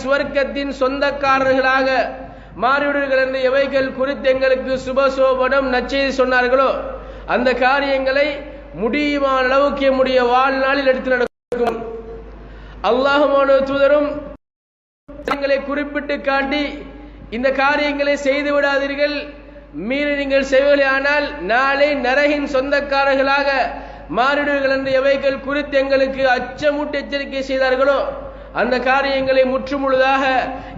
சுவர்க்கத்தின் சொந்தக்காரர்களாக மாறிவிடுவீர்கள் என்று எவைகள் குறித்து எங்களுக்கு சுபசோபனம் நற்செய்தி சொன்னார்களோ அந்த காரியங்களை முடியுமான அளவுக்கு நம்முடைய வாழ்நாளில் எடுத்து நடக்கும். அல்லாஹ்வுடைய தூதரும் குறிப்பிட்டு காட்டி இந்த காரியங்களை செய்து விடாதீர்கள், மீறி நீங்கள் செய்வீர்களானால் நாளை நரகின் சொந்தக்காரர்களாக மாறிடுவீர்கள் என்று எவைகள் குறித்து எங்களுக்கு அச்சமூட்டி எச்சரிக்கை செய்தார்களோ அந்த காரியங்களை முற்றுமுழுதாக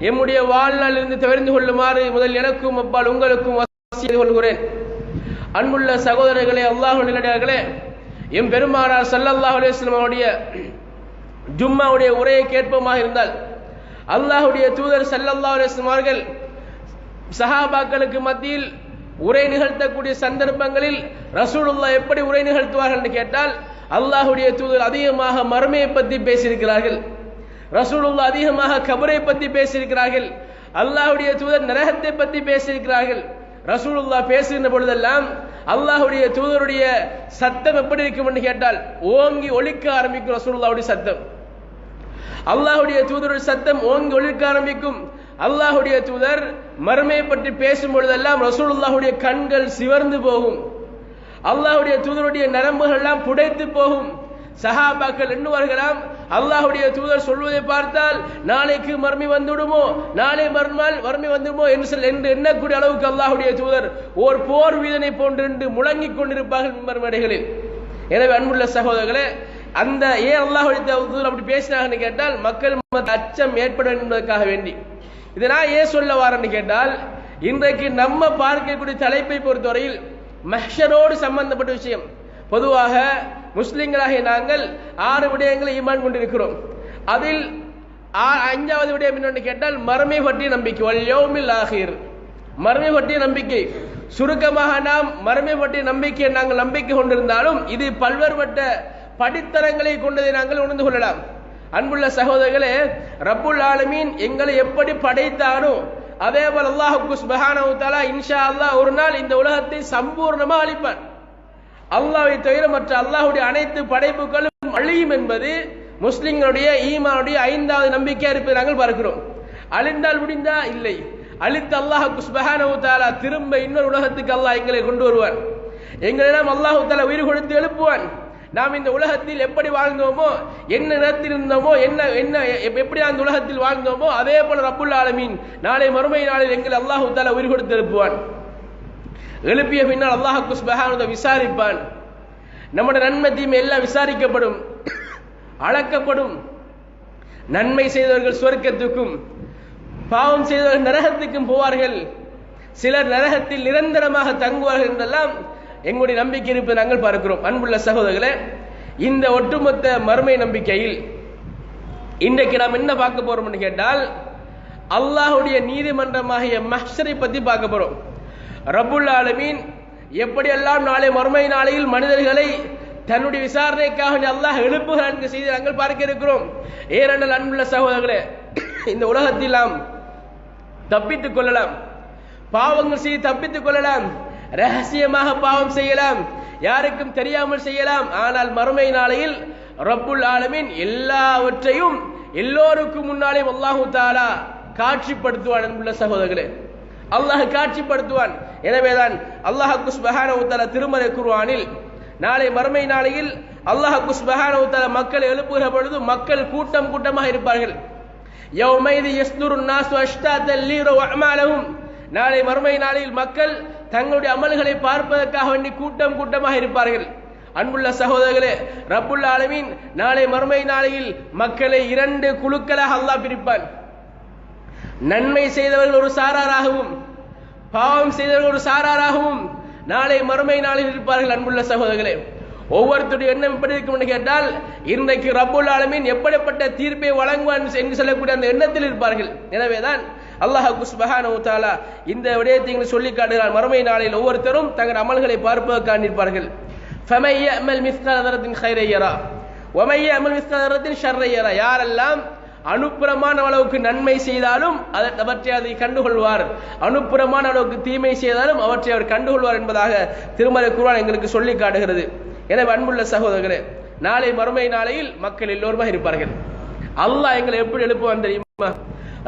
எம்முடைய வாழ்நாளில் இருந்து தவிர்த்து கொள்ளுமாறு முதல் எனக்கும் அப்பால் உங்களுக்கும் செய்து கொள்கிறேன். அன்புள்ள சகோதரர்களே, அல்லாஹ்வுடைய நல்லடியார்களே, எம் பெருமானார் ஸல்லல்லாஹு அலைஹி வஸல்லம் அவருடைய ஜும்மாவுடைய உரையை கேட்போமாக இருந்தால் அல்லாஹ்வுடைய தூதர் ஸல்லல்லாஹு அலைஹி வஸல்லம் அவர்கள் சஹாபாக்களுக்கு மத்தியில் உரை நிகழ்த்தக்கூடிய சந்தர்ப்பங்களில் ரசூலுல்லாஹ் எப்படி உரை நிகழ்த்துவார்கள் என்று கேட்டால் அல்லாஹ்வுடைய தூதர் அதிகமாக மறுமையை பற்றி பேசியிருக்கிறார்கள், ரசூலுல்லாஹ் அதிகமாக கபரை பற்றி பேசியிருக்கிறார்கள், அல்லாஹ்வுடைய தூதர் நரகத்தை பற்றி பேசியிருக்கிறார்கள். ரசூலுல்லாஹ் பேசுகின்ற பொழுதெல்லாம் அல்லாஹ்வுடைய தூதருடைய சத்தம் எப்படி இருக்கும் என்று கேட்டால் ஓங்கி ஒலிக்க ஆரம்பிக்கும். ரசூலுல்லாஹ்வுடைய சத்தம், அல்லாஹ்வுடைய தூதருடைய சத்தம் ஓங்கி ஒலிக்க ஆரம்பிக்கும். அல்லாஹ்வுடைய தூதர் மறுமையை பற்றி பேசும் பொழுதெல்லாம் ரசூலுல்லாஹ்வுடைய கண்கள் சிவர்ந்து போகும், அல்லாஹ்வுடைய தூதருடைய நரம்புகள் எல்லாம் புடைத்து போகும். சஹாபாக்கள் எண்ணுவார்களாம், அல்லாஹ்வுடைய தூதர் சொல்வதை பார்த்தால் நாளைக்கு மறுமை வந்துவிடுமோ, நாளை மறுநாள் மறுமை வந்துடுமோ என்று எண்ணக்கூடிய அளவுக்கு அல்லாஹ்வுடைய தூதர் ஓர் போர் வீரனை போன்று முழங்கிக் கொண்டிருப்பார்கள் மறுமடைகளில். எனவே அன்புள்ள சகோதரர்களே, அந்த ஏன் அல்லாஹ்வுடைய தூதர் அப்படி பேசினாங்கன்னு கேட்டால் மக்கள் அச்சம் ஏற்படும் என்பதற்காக வேண்டி. இதை நான் ஏன் சொல்ல வாரேன்னு கேட்டால் இன்றைக்கு நம்ம பார்க்கக்கூடிய தலைப்பை பொறுத்தவரையில் மஹ்ஷரோடு சம்பந்தப்பட்ட விஷயம். பொதுவாக முஸ்லிம்களாகிய நாங்கள் 6 விடயங்களை ஈமான் கொண்டிருக்கிறோம். அதில் 5வது விடயம் என்னன்னு கேட்டால் மறுமை பற்றிய நம்பிக்கை, வல் யௌமில் ஆகிர், மறுமை பற்றிய நம்பிக்கை. சுருக்கமாக நாம் மறுமை பற்றிய நம்பிக்கையை நாங்கள் நம்பிக்கை கொண்டிருந்தாலும் இது பல்வேறுபட்ட படித்தரங்களை கொண்டதை நாங்கள் உணர்ந்து கொள்ளலாம். அன்புள்ள சகோதரர்களே, ரப்புல் ஆலமீன் எங்களை எப்படி படைத்தானோ அதே போல அல்லாஹ் சுப்ஹானஹு வ தஆலா இன்ஷா அல்லாஹ் ஒரு நாள் இந்த உலகத்தை சம்பூர்ணமாக அழிப்பான். அல்லாஹ்வை தவிர மற்ற அல்லாஹ்வுடைய அனைத்து படைப்புகளும் அழியும் என்பது முஸ்லிம்களுடைய ஈமானுடைய 5வது நம்பிக்கையா இருப்பதை நாங்கள் பார்க்கிறோம். அழிந்தால் முடிந்தா இல்லை, அழித்து அல்லாஹ் சுப்ஹானஹு வ தஆலா திரும்ப இன்னொரு உலகத்துக்கு அல்லாஹ் எங்களை கொண்டு வருவான். எங்களிடம் அல்லாஹ் தஆலா உயிர் கொடுத்து எழுப்புவான். நாம் இந்த உலகத்தில் எப்படி வாழ்ந்தோமோ, என்ன நிறத்தில் இருந்தோமோ, எப்படி அந்த உலகத்தில் வாழ்ந்தோமோ அதே போல ரப்புல் ஆலமீன் நாளை மறுமை நாளில் எங்களை அல்லாஹ் தஆலா உயிர் கொடுத்து எழுப்புவான். எழுப்பிய பின்னால் அல்லாஹ் சுப்ஹானஹு வ தஆலா விசாரிப்பான். நம்முடைய நன்மை தீமை எல்லாம் விசாரிக்கப்படும், அளக்கப்படும். நன்மை செய்தவர்கள் சுவர்க்கத்துக்கும் பாவம் செய்தவர்கள் நரகத்துக்கும் போவார்கள். சிலர் நரகத்தில் நிரந்தரமாக தங்குவார்கள் என்றெல்லாம் எங்களுடைய நம்பிக்கை இருப்பதை நாங்கள் பார்க்கிறோம். அன்புள்ள சகோதரர்களே, இந்த ஒட்டுமொத்த மறுமை நம்பிக்கையில் இன்றைக்கு நாம் என்ன பார்க்க போறோம்னு கேட்டால் அல்லாஹ்வுடைய நீதிமன்றமாகிய மஹ்ஷரை பற்றி பார்க்க போறோம். ரப்புல் ஆலமீன் எப்படியெல்லாம் நாளை மறுமை நாளையில் மனிதர்களை தன்னுடைய விசாரணைக்காக அல்லாஹ் எழுப்புகிறான் என்ற செய்தி நாங்கள் பார்க்க இருக்கிறோம். ஏனென்றால் அன்புள்ள சகோதரர்களே, இந்த உலகத்தில் நாம் தப்பித்துக் கொள்ளலாம், பாவங்கள் செய்து தப்பித்துக் கொள்ளலாம், ரகசியமாக பாவம் செய்யலாம், யாருக்கும் தெரியாமல் செய்யலாம். ஆனால் மறுமை நாளையில் ரப்புல் ஆலமீன் எல்லாவற்றையும் எல்லோருக்கும் முன்னாலே அல்லாஹ் தஆலா காட்சிப்படுத்துவான். அன்புள்ள சகோதரர்களே, அல்லாஹ் காட்சிப்படுத்துவான். எனவேதான் அல்லாஹ் சுப்ஹானஹு வ தஆலா திருமறை குர்ஆனில் நாளை மறுமை நாளையில் அல்லாஹ் சுப்ஹானஹு வ தஆலா மக்களை எழுப்புகிற பொழுது மக்கள் கூட்டம் கூட்டமாக இருப்பார்கள். யௌமைதி யஸ்துருன் நாஸு அஷ்தாத்தன் லியரவு அஅமாலஹும், நாளை மறுமை நாளில் மக்கள் தங்களுடைய அமல்களை பார்ப்பதற்காக வேண்டி கூட்டம் கூட்டமாக இருப்பார்கள். அன்புள்ள சகோதரர்களே, ரப்புல் ஆலமீன் நாளை மறுமை நாளையில் மக்களை 2 குழுக்களாக அல்லாஹ் பிரிப்பான். நன்மை செய்தவர்கள் ஒரு சாராராகவும் பாவம் செய்தவர்கள் ஒரு சாராராகவும் நாளை மறுமை நாளில் இருப்பார்கள். அன்புள்ள சகோதரர்களே, ஒவ்வொருத்தருடைய எண்ணம் எப்படி இருக்கும் என்று கேட்டால் இன்றைக்கு ரப்புல் ஆலமீன் எப்படிப்பட்ட தீர்ப்பை வழங்குவான் என்று சொல்லக்கூடிய அந்த எண்ணத்தில் இருப்பார்கள். எனவேதான் அல்லாஹ் சுப்ஹானஹு வ தஆலா இந்த விடயத்தை சொல்லி காட்டுகிறார். மறுமை நாளில் ஒவ்வொருத்தரும் தங்கள் அமல்களை பார்ப்பதற்காக நிற்பார்கள். ஃபமை யஅமல் மிஸ்கால தரத்தின் கைரை யரா வமை யஅமல் மிஸ்கால தரத்தின் ஷர்ரை யரா, யாரெல்லாம் அனுப்புறமான அளவுக்கு நன்மை செய்தாலும் அவற்றை அதை கண்டுகொள்வார், அனுப்புறமான அளவுக்கு தீமை செய்தாலும் அவற்றை அவர் கண்டுகொள்வார் என்பதாக திருமறை குர்ஆன் எங்களுக்கு சொல்லி காட்டுகிறது. எனவே அன்புள்ள சகோதரர்களே, நாளை மறுமை நாளையில் மக்கள் எல்லோருமாக இருப்பார்கள். அல்லாஹ் எங்களை எப்படி எழுப்புவான் தெரியுமா?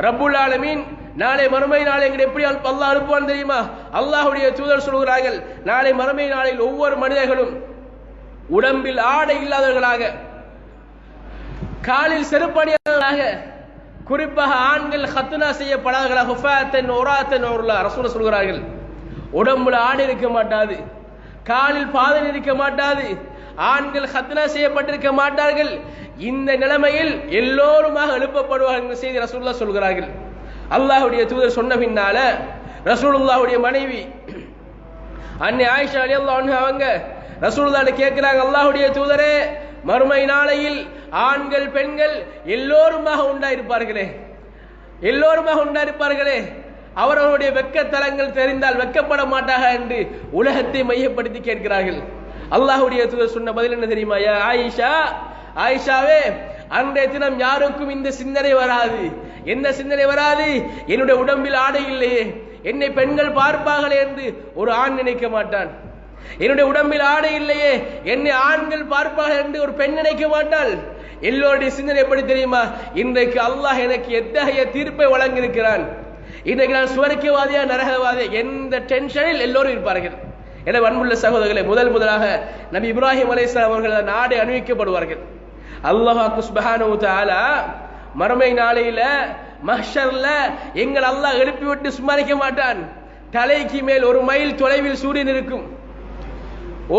ரப்புல் ஆலமீன் நாளை மறுமை நாளை எங்களை எப்படி அல்லாஹ் அனுப்புவான் தெரியுமா? அல்லாஹ்வுடைய தூதர் சொல்கிறார்கள், நாளை மறுமை நாளில் ஒவ்வொரு மனிதர்களும் உடம்பில் ஆடை இல்லாதவர்களாக, காலில் செருப்பணியாதவர்களாக, குறிப்பாக ஆண்கள் ஹத்னா செய்யப்படாதவர்களாக, ஹுஃபாத்தன் உராத்தன் ரசூல் சொல்கிறார்கள். உடம்புல ஆடை இருக்க மாட்டாது, காலில் பாதம் இருக்க மாட்டாது, ஆண்கள் ஹத்னா செய்யப்பட்டிருக்க மாட்டார்கள். இந்த நிலைமையில் எல்லோருமாக எழுப்பப்படுவார்கள் என்ற செய்தி ரசூலுல்லாஹ் சொல்கிறார்கள். அல்லாஹ்வுடைய தூதர் சொன்ன பின்னால ரசூலுல்லாஹ்வுடைய மனைவி அன்னை ஆயிஷா ரலியல்லாஹு அன்ஹா அவங்க ரசூலுல்லாஹ்ட்ட கேட்கிறாங்க, அல்லாஹ்வுடைய தூதரே, மறுமை நாளையில் ஆண்கள் பெண்கள் எல்லோருமாக உண்டாயிருப்பார்களே, எல்லோருமாக உண்டாயிருப்பார்களே, அவர்களுடைய வெக்கத்தலங்கள் தெரிந்தால் வெக்கப்பட மாட்டாக என்று உலகத்தை மையப்படுத்தி கேட்கிறார்கள். அல்லாஹ்வுடைய தூதர் சொன்ன பதில் என்ன தெரியுமா? யா ஆயிஷா, ஆயிஷாவே, அன்றைய தினம் யாருக்கும் இந்த சிந்தனை வராது. என்ன சிந்தனை வராது? என்னுடைய உடம்பில் ஆடை இல்லையே, என்னை பெண்கள் பார்ப்பார்களே என்று ஒரு ஆண் நினைக்க மாட்டான். என்னுடைய உடம்பில் ஆடை இல்லையே, என்னை ஆண்கள் பார்ப்பார்கள் என்று ஒரு பெண் நினைக்க மாட்டாள். எல்லோருடைய சிந்தனை எப்படி தெரியுமா? இன்றைக்கு அல்லாஹ் எனக்கு எத்தகைய தீர்ப்பை வழங்கியிருக்கிறான், இன்றைக்கு நான் சுவர்க்கவாதியா நரகவாதியா, எந்த டென்ஷனில் எல்லோரும் இருப்பார்கள். எனவே அன்புள்ள சகோதரர்களே, முதலாக நபி இப்ராஹிம் அலைஹிஸ்ஸலாம் அவர்கள் நாடு அணிவிக்கப்படுவார்கள். அல்லாஹ் சுப்ஹானஹு வ தஆலா மறுமை நாளையில மஹ்ஷர்ல எங்கள் அல்லாஹ் எழுப்பிவிட்டு சும்மாரிக்க மாட்டான். தலைக்கு மேல் 1 மைல் தொலைவில் சூரியன் இருக்கும்,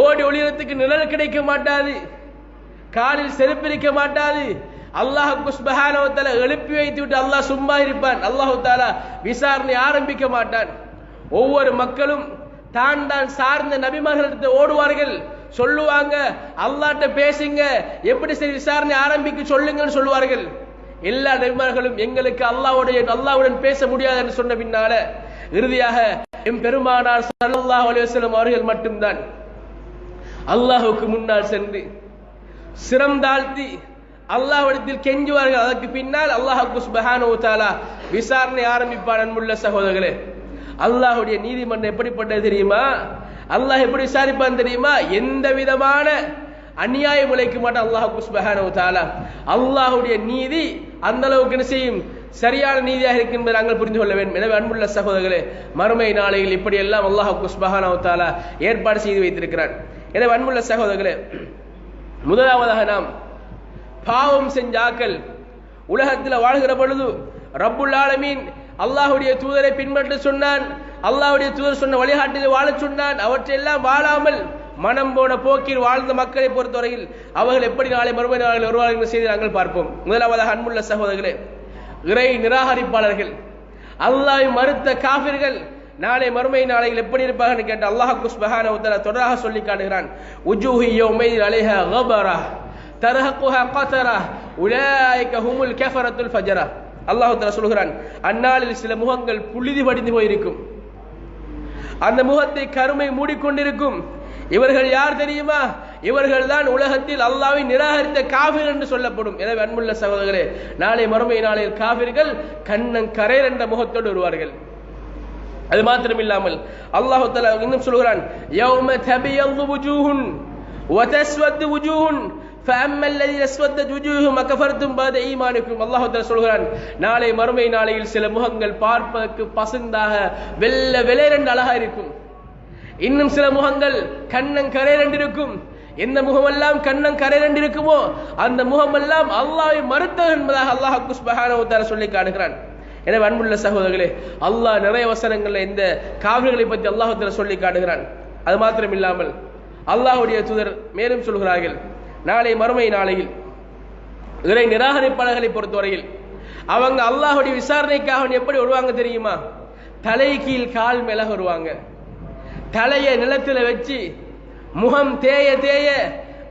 ஓடி ஒளிரத்துக்கு நிழல் கிடைக்க மாட்டாது, காலில் செருப்பு இருக்க மாட்டாது. அல்லாஹ் சுப்ஹானஹு வ தஆலா எழுப்பி வைத்து விட்டு அல்லாஹ் சும்மா இருப்பான். அல்லாஹ் தஆலா விசாரணை ஆரம்பிக்க மாட்டான். ஒவ்வொரு மக்களும் தான் சார்ந்த நபிமார்களிடத்தை ஓடுவார்கள், சொல்லுவாங்க, அல்லாஹ்ட்ட பேசுங்க, எப்படி சரி விசாரணை ஆரம்பிக்க சொல்லுங்கன்னு சொல்லுவார்கள். எல்லா நபிமார்களும் எங்களுக்கு அல்லாஹ்வுடன் பேச முடியாது என்று சொன்ன பின்னால இறுதியாக எம் பெருமானார் ஸல்லல்லாஹு அலைஹி வஸல்லம் அவர்கள் மட்டும்தான் அல்லாஹ்வுக்கு முன்னால் சென்று சிரம் தாழ்த்தி அல்லாஹ்விடத்தில் கெஞ்சுவார்கள். அதற்கு பின்னால் அல்லாஹ் சுப்ஹானஹு வ தஆலா விசாரணை ஆரம்பிப்பான். அன்புள்ள சகோதரர்களே, அல்லாஹ்வுடைய நீதிமன்றம் எப்படிப்பட்டது தெரியுமா? அல்லாஹ் எப்படி விசாரிப்பான் தெரியுமா? எந்த விதமான அநியாயம் உழைக்க மாட்டான் அல்லாஹ் சுப்ஹானஹு வ தஆலா. அல்லாஹ்வுடைய நீதி அந்த அளவுக்கு என்ன செய்யும்? சரியான நீதியாக இருக்கின்றது நாங்கள் புரிந்து கொள்ள வேண்டும். எனவே அன்புள்ள சகோதரர்களே, மறுமை நாளையில் இப்படி எல்லாம் அல்லாஹ் சுப்ஹானஹு வ தஆலா ஏற்பாடு செய்து வைத்திருக்கிறான். எனவே அன்புள்ள சகோதரர்களே, முதலாவதாக நாம் பாவம் செஞ்சாக்கள் உலகத்தில் வாழ்கிற பொழுது ரப்புல் ஆலமீன் அல்லாஹ்வுடைய தூதரை பின்பற்ற சொன்னான், அல்லாஹ்வுடைய தூதர் சொன்ன வழிகாட்டில் வாழ சொன்னான். அவற்றையெல்லாம் வாழாமல் மனம் போன போக்கில் வாழ்ந்த மக்களை பொறுத்தவரையில் அவர்கள் எப்படி நாளை மறுமை நாளில் வருவார்கள் என்ற செய்தி நாங்கள் பார்ப்போம். முதலாவதாக அன்புள்ள சகோதரர்களே, இறை நிராகரிப்பாளர்கள், அல்லாஹ்வை மறுத்த காஃபிர்கள் நாளை மறுமை நாளையில் எப்படி இருப்பார்கள் கேட்ட அல்லாஹ் சுப்ஹானஹு வ தஆலா தொடராக சொல்லி காட்டுகிறான். உஜூஹு யௌமைதின் அலைஹா கபரா தர்ஹகுஹா கதரா உலாயிக ஹுமுல் கஃபரத்துல் ஃபஜரா. அல்லாஹ் தஆலா சொல்கிறான், அந்நாளில் சில முகங்கள் புழுதி படிந்து போயிருக்கும், அந்த முகத்தை கருமை மூடிக்கொண்டிருக்கும். இவர்கள் யார் தெரியுமா? இவர்கள் தான் உலகத்தில் அல்லாஹ்வை நிராகரித்த காஃபிர் என்று சொல்லப்படும். எனவே அன்புள்ள சகோதரர்களே, நாளை மறுமை நாளில் காஃபிர்கள் கண்ணங்கரேர் என்ற முகத்தோடு வருவார்கள். அது மாத்திரமில்லாமல் அல்லாஹ் தஆலா இன்னும் சொல்கிறான், யௌம தபியது வுஜூஹுன் வ தஸ்வது வுஜூஹுன் فَأَمَّا الَّذِينَ اسْوَدَّتْ وُجُوهُهُمْ أَكَفَرْتُمْ بَعْدَ إِيمَانِكُمْ. அல்லாஹ் தஆலா சொல்கிறான், நாளை மறுமை நாளையில் சில முகங்கள் பார்ப்பதற்கு பசுந்தாக வெள்ளை வெளேரென்று அழகா இருக்கும், இன்னும் சில முகங்கள் கண்ணங்கரேரென்று இருக்கும். எந்த முகமெல்லாம் கண்ணங்கரேரென்று இருக்குமோ அந்த முகமெல்லாம் அல்லாஹ்வை மறுத்தது என்பதாக அல்லாஹ் சுப்ஹானஹு வ தஆலா சொல்லி காட்டுகிறான். எனவே அன்புள்ள சகோதரர்களே, அல்லாஹ் நிறைய வசனங்கள்ல இந்த காஃபிர்களை பற்றி அல்லாஹ் தஆலா சொல்லி காட்டுகிறான். அது மாத்திரம் இல்லாமல் அல்லாஹ்வுடைய தூதர் மேலும் சொல்கிறார்கள், நாளை மறுமை நாளையில் இறை நிராகரிப்பாளர்களை பொறுத்தவரையில் அவங்க அல்லாஹ்வுடைய விசாரணைக்காக எப்படி வருவாங்க தெரியுமா? தலை கீழ் கால் மேல வருவாங்க. தலையை நிலத்தில் வச்சு முகம் தேய தேய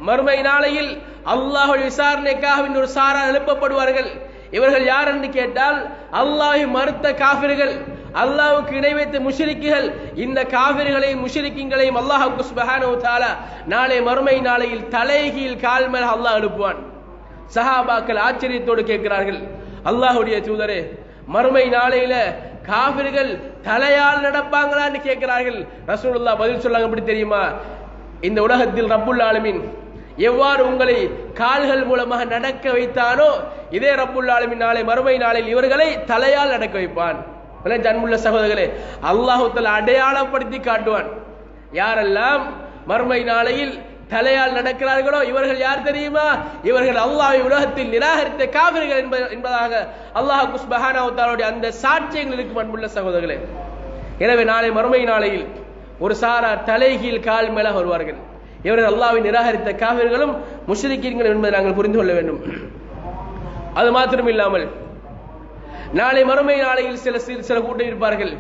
மறுமை நாளையில் அல்லாஹ்வுடைய விசாரணைக்காக ஒரு சாரா எழுப்பப்படுவார்கள். இவர்கள் யார் என்று கேட்டால் அல்லாஹ்வை மறுத்த காஃபிர்கள், அல்லாஹ்வுக்கு இணை வைத்த முஷ்ரிக்குகள். இந்த காஃபிர்களையும் முஷ்ரிக்கீங்களையும் அல்லாஹ் சுப்ஹானஹு வ தஆலா நாளை மறுமை நாளையில் தலைகீழ் கால் மேல் அல்லாஹ் எழுப்புவான். சஹாபாக்கள் ஆச்சரியத்தோடு கேட்கிறார்கள், அல்லாஹ்வுடைய தூதரே, மறுமை நாளையில காஃபிர்கள் தலையால் நடப்பாங்களான்னு கேட்கிறார்கள். ரசூலுல்லாஹ் பதில் சொல்லாங்க, எப்படி தெரியுமா? இந்த உலகத்தில் ரப்புல் ஆலமீன் எவ்வாறு உங்களை கால்கள் மூலமாக நடக்க வைத்தானோ இதே ரப்புல் ஆலமீன் நாளை மறுமை நாளில் இவர்களை தலையால் நடக்க வைப்பான். அன்புள்ள சகோதரர்களே, அல்லாஹ் தஆலா அடையாளப்படுத்தி காட்டுவான். யாரெல்லாம் மறுமை நாளையில் தலையால் நடக்கிறார்களோ இவர்கள் யார் தெரியுமா? இவர்கள் அல்லாஹ்வை உலகத்தில் நிராகரித்த காஃபிர்கள் என்பதாக அல்லாஹ் சுப்ஹானஹு வ தஆலாவுடைய அந்த சாட்சியங்கள் இருக்கும். அன்புள்ள சகோதரர்களே, எனவே நாளை மறுமை நாளையில் ஒரு சாரார் தலைகீழ் கால் மேல வருவார்கள். இவர்கள் அல்லாஹ்வை நிராகரித்த காஃபிர்களும் முஷ்ரிக்கீன்களும் என்பதை நாங்கள் புரிந்து கொள்ள வேண்டும். அது மாத்திரம் இல்லாமல் நாளை மறுமை நாளையில் சில கூட்டம் இருப்பார்கள்.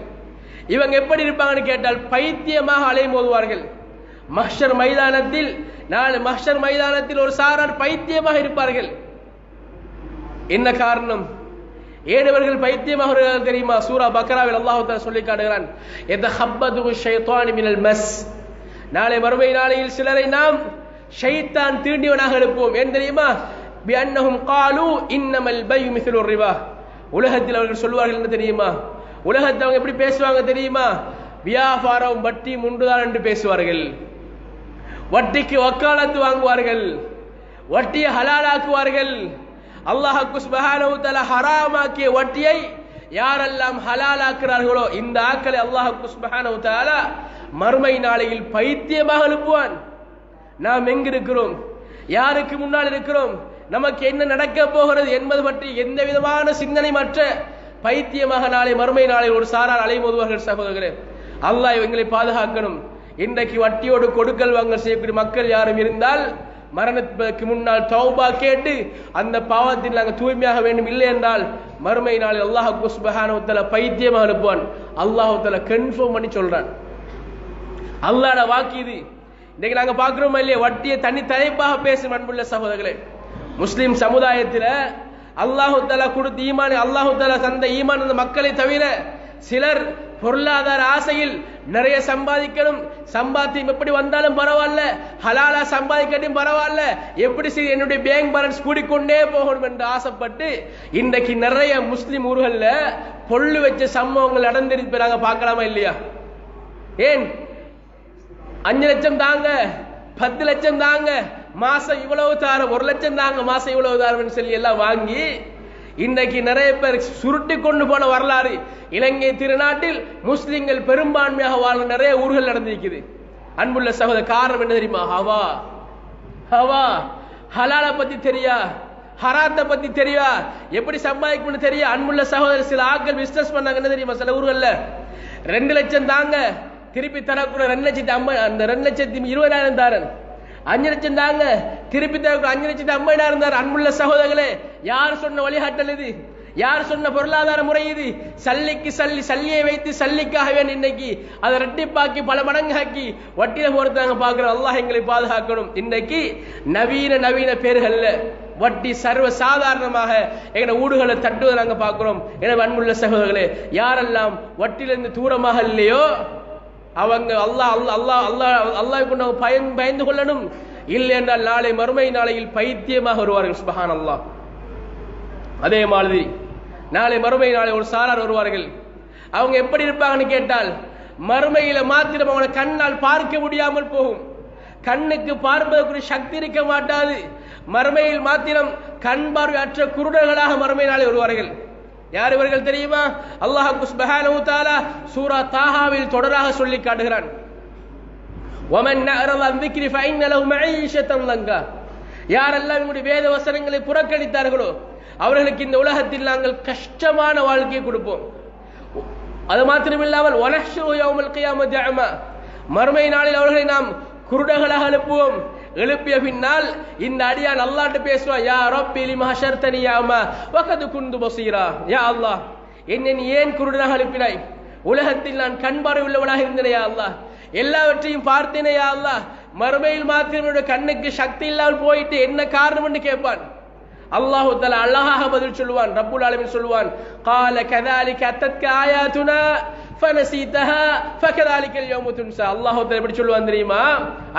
இவங்க எப்படி இருப்பாங்கன்னு கேட்டால் பைத்தியமாக அலைமோதுவார்கள். மஹ்ஷர் மைதானத்தில் ஒரு சாரார் பைத்தியமாக இருப்பார்கள். என்ன காரணம்? ஏனவர்கள் பைத்தியமாக தெரியுமா? சூரா பக்ராவில் அல்லாஹ் தஆலா சொல்லி காட்டுகிறான், யதஹப்பது ஷைத்தானு மினல் மஸ். நாளை மறுமை நாளையில் சிலரை நாம் ஷைத்தான் தீண்டியவனாக எழுப்புவோம். ஏன் தெரியுமா? பிஅன்னஹும் காலு இன்னமல் பையு மிஸ்லு ரிபா. உலகத்தில் அவர்கள் சொல்வார்கள் என்ன தெரியுமா? உலகத்தில் அவங்க எப்படி பேசுவாங்க தெரியுமா? வியாபாரம் வட்டி முண்டுதான் என்று பேசுவார்கள். வட்டிக்கு வக்காலத்து வாங்குவார்கள், வட்டியை ஹலாலாக்குவார்கள். அல்லாஹ் சுப்ஹானஹு வ தஆலா ஹராமாக்கிய வட்டியை யாரெல்லாம் ஹலாலாக்குறார்களோ இந்த ஆக்களை அல்லாஹ் சுப்ஹானஹு வ தஆலா மறுமை நாளையில் பைத்தியமாக எழுப்புவான். நாம் எங்கிருக்கிறோம், யாருக்கு முன்னால் இருக்கிறோம், நமக்கு என்ன நடக்க போகிறது என்பது பற்றி எந்த விதமான சிந்தனை மற்ற பைத்தியமாக நாளை மறுமை நாளில் ஒரு சாரார் அலைமோதுவார்கள். சகோதரர்களே, அல்லாஹ் எங்களை பாதுகாக்கணும். இன்றைக்கு வட்டியோடு கொடுக்கல் வாங்கல் செய்யக்கூடிய மக்கள் யாரும் இருந்தால் மரணத்துக்கு முன்னால் தௌபா கேட்டு அந்த பாவத்தில் நாங்கள் தூய்மையாக வேண்டும். இல்லை என்றால் மறுமை நாளில் அல்லாஹ் சுப்ஹானஹு வ தஆலா பைத்தியமாக அனுப்புவான். அல்லாஹ் தஆலா கன்ஃபார்ம் பண்ணி சொல்றான். அல்லாஹ்வோட வாக்கு இது. இன்னைக்கு நாங்க பார்க்கிறோமா இல்லையா? வட்டியை தனி தலைப்பாக பேசும். அன்புள்ள சகோதரர்களே, முஸ்லிம் சமுதாயத்தில் அல்லாஹ் தஆலா கொடுத்த ஈமான், அல்லாஹ் தஆலா தந்த ஈமான் அந்த மக்களை தவிர சிலர் பொருளாதார ஆசையில் நிறைய சம்பாதிக்கணும், சம்பாத்தியம் எப்படி வந்தாலும் பரவாயில்ல, ஹலாலா சம்பாதிக்கட்டும் பரவாயில்ல, எப்படி சரி என்னுடைய பேங்க் பேலன்ஸ் கூடிக்கொண்டே போகணும் என்று ஆசைப்பட்டு இன்றைக்கு நிறைய முஸ்லிம் ஊர்கள்ல பொல்லு வச்ச சம்பவங்கள் நடந்திருப்ப நாங்க பார்க்கலாமா இல்லையா? ஏன் 5 லட்சம் தாங்க, 10 லட்சம் தாங்க, மாசம் இவ்வளவு தாரம், 1 லட்சம் தாங்க, மாசம் இவ்வளவு தாரம் சொல்லி எல்லாம் வாங்கி இன்றைக்கு நிறைய பேர் சுருட்டி கொண்டு போன வரலாறு இலங்கை திருநாட்டில் முஸ்லிம்கள் பெரும்பான்மையாக வாழ நிறைய ஊர்கள் நடந்திருக்குது. அன்புள்ள சகோதர, காரணம் என்ன தெரியுமா? ஹவா. ஹலாலை பத்தி தெரியா, ஹராத்தை பத்தி தெரியா, எப்படி சம்பாதிக்கணும்னு தெரியா. அன்புள்ள சகோதரர், சில ஆட்கள் பிசினஸ் பண்ணாங்க என்ன தெரியுமா? சில ஊர்கள்ல 2 லட்சம் தாங்க, திருப்பி தரக்கூட 2,20,000 தாரன், 5 லட்சம் தாங்க, திருப்பி தரக்கூட 5,50,000 தாரன். அன்புள்ள சகோதரர்களே, யார் சொன்ன வழிகாட்டல் இது? யார் சொன்ன பொருளாதார முறை இது? சல்லிக்கு சல்லியை வைத்து சல்லிக்காகவே இன்னைக்கு அதை ரெட்டிப்பாக்கி பல மடங்காக்கி வட்டியில போறது நாங்க பார்க்கிறோம். அல்லாஹ் எங்களை பாதுகாக்கணும். இன்னைக்கு நவீன பேர்கள்ல வட்டி சர்வ சாதாரணமாக எங்க ஊடுகளை தட்டுவதை நாங்க பார்க்கிறோம். எனவே அன்புள்ள சகோதரர்களே, யாரெல்லாம் வட்டியிலிருந்து தூரமாக இல்லையோ அவங்க அல்லாஹ் கொண்டு பயந்து கொள்ளணும். இல்லை என்றால் நாளை மறுமை நாளையில் பைத்தியமாக வருவார்கள். சுப்ஹானல்லாஹ். அதே மாதிரி நாளை மறுமை நாளை ஒரு சாரார் வருவார்கள். அவங்க எப்படி இருப்பாங்கன்னு கேட்டால், மறுமையில மாத்திரம் அவங்களை கண்ணால் பார்க்க முடியாமல் போகும். கண்ணுக்கு பார்ப்பதற்குரிய சக்தி இருக்க மாட்டாது. மறுமையில் மாத்திரம் கண் பார்வை அற்ற குருடர்களாக மறுமை நாளை வருவார்கள். யார் இவர்கள் தெரியுமா? அல்லாஹ் சுப்ஹானஹு வ தஆலா சூரா தாஹாவில் தொடராக சொல்லி காட்டுகிறான். வமன் நஅரத அன் ذிக்ரி ஃபஇன்ன லஹு மஈஷத்தன் லங்கா. யாரெல்லாம் நம்முடைய வேத வசனங்களை புறக்கணித்தார்களோ அவர்களுக்கு இந்த உலகத்தில் நாங்கள் கஷ்டமான வாழ்க்கையை கொடுப்போம். அது மாத்திரமில்லாமல் வனஹ்ஷுரு யௌமல் கியாமத்தி அமா. மறுமை நாளில் அவர்களை நாம் குருடர்களாக எழுப்புவோம். எழுப்பிய பின்னால் இந்த அடியான் அல்லாஹ்ட்ட பேசுவான், யா ரப்பி லிமா ஹஷர்தனி யௌமா வகத் குன்து பஸீரா. யா அல்லாஹ், என்னை நீ ஏன் குருடனாக எழுப்பினாய்? உலகத்தில் நான் கண் பார்வை உள்ளவனாக இருந்தேனே யா அல்லாஹ், எல்லாவற்றையும் பார்த்தேனே யா அல்லாஹ், மறுமையில் மாத்திரம் என்னுடைய கண்ணுக்கு சக்தி இல்லாமல் போயிட்டு என்ன காரணம் என்று கேட்பான். அல்லாஹ் தஆலா அழகாக பதில் சொல்லுவான். ரப்புல் ஆலமீன் சொல்லுவான், قال كذلك اتتك آياتنا فنسيتها فكذلك اليوم تنسى. அல்லாஹ் தஆலா எப்படி சொல்லுவான் தெரியுமா?